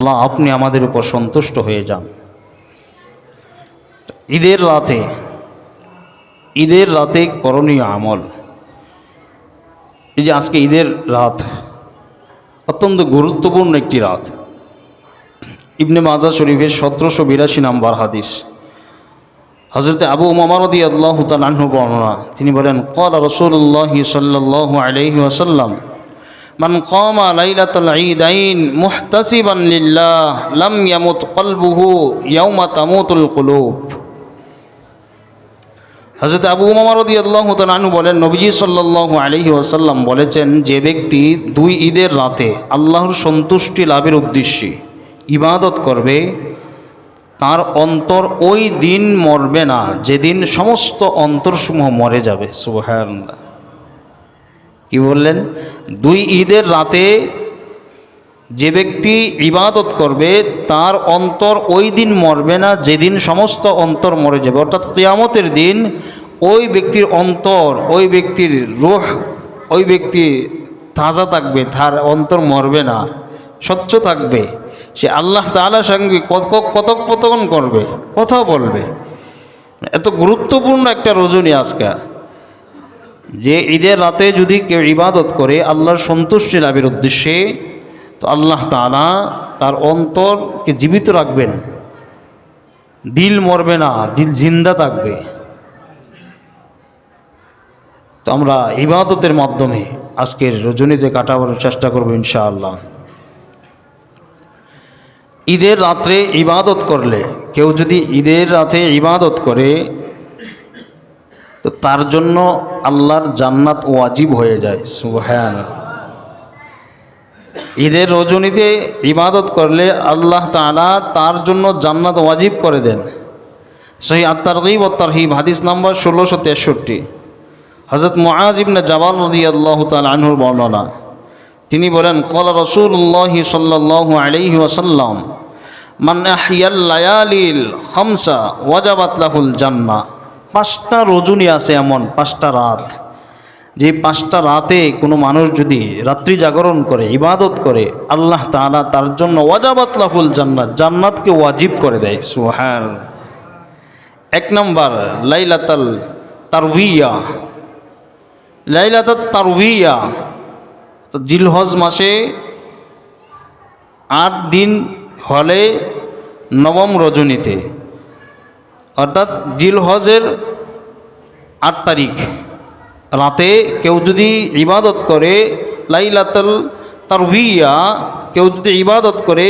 আল্লাহ আপনি আমাদের উপর সন্তুষ্ট হয়ে যান। ঈদের রাতে করণীয় আমল। এই যে আজকে ঈদের রাত অত্যন্ত গুরুত্বপূর্ণ একটি রাত। ইবনে মাজাহ শরীফের 1782 নম্বর হাদিস, হযরত আবু উমামা রাদিয়াল্লাহু তাআলা আনহু বর্ণনা, তিনি বলেন, ক্বালা রাসূলুল্লাহ সাল্লাল্লাহু আলাইহি ওয়াসাল্লাম, মান কামা লাইলাতুল ঈদাইন মুহতাসিবান লিল্লাহ লাম ইয়ামুত কলবুহু ইয়াওমা তামুতুল কুলুব। হযরত আবু উমামা রাদিয়াল্লাহু তাআলা আনহু বলেন, নবীজি সাল্লাল্লাহু আলাইহি ওয়াসাল্লাম বলেছেন, যে ব্যক্তি দুই ঈদের রাতে আল্লাহর সন্তুষ্টি লাভের উদ্দেশ্যে ইবাদত করবে, তার অন্তর ওই দিন মরবে না যেদিন সমস্ত অন্তরসমূহ মরে যাবে। সুবহানাল্লাহ। কি বললেন? দুই ঈদের রাতে যে ব্যক্তি ইবাদত করবে তার অন্তর ওই দিন মরবে না যেদিন সমস্ত অন্তর মরে যাবে। অর্থাৎ কিয়ামতের দিন ওই ব্যক্তির অন্তর, ওই ব্যক্তির রূহ, ওই ব্যক্তি তাজা থাকবে, তার অন্তর মরবে না, স্বচ্ছ থাকবে। সে আল্লাহ তাআলার সঙ্গে কথোপকথন করবে, কথা বলবে। এত গুরুত্বপূর্ণ একটা রজনী আজকে, যে ঈদের রাতে যদি কেউ ইবাদত করে আল্লাহর সন্তুষ্টি লাভের উদ্দেশ্যে, তো আল্লাহ তাআলা তার অন্তরকে জীবিত রাখবেন, দিল মরবে না, দিল জিন্দা থাকবে। তো আমরা ইবাদতের মাধ্যমে আজকের রজনীতে কাটাবার চেষ্টা করব ইনশাআল্লাহ। ঈদের রাত্রে ইবাদত করলে, কেউ যদি ঈদের রাতে ইবাদত করে, তো তার জন্য আল্লাহর জান্নাত ওয়াজিব হয়ে যায়। সুবহানাল্লাহ। ঈদের রজনীতে ইবাদত করলে আল্লাহ তাআলা তার জন্য জান্নাত ওয়াজিব করে দেন। সহিহ আত-তারগীব ওয়াত তারহিব হাদিস নাম্বার 1663, হযরত মুআজ ইবনে জাবাল রাদিয়াল্লাহু তাআলা আনহুর বর্ণনা, তিনি বলেন, ক্বালা রাসূলুল্লাহ সাল্লাল্লাহু আলাইহি ওয়াসাল্লাম, মান আহইয়াল লায়ালিল খামসা ওয়াজাবাত লাহুল জান্নাহ। 5টা রজনী আছে, এমন 5টা রাত, যে 5টা রাতে কোনো মানুষ যদি রাত্রি জাগরণ করে, ইবাদত করে, আল্লাহ তাআলা তার জন্য ওয়াজাবাত লাহুল জান্নাত, জান্নাতকে ওয়াজিব করে দেয়। সুবহানাল্লাহ। 1 নম্বর লাইলাতুল তারউইয়া। লাইলাতুত তারউইয়া তো জিলহজ মাসে 8 দিন হলে 9ম রজনীতে, অর্থাৎ জিলহজের 8 তারিখ রাতে কেউ যদি ইবাদত করে, লাইলাতুল তারউইয়া কেউ যদি ইবাদত করে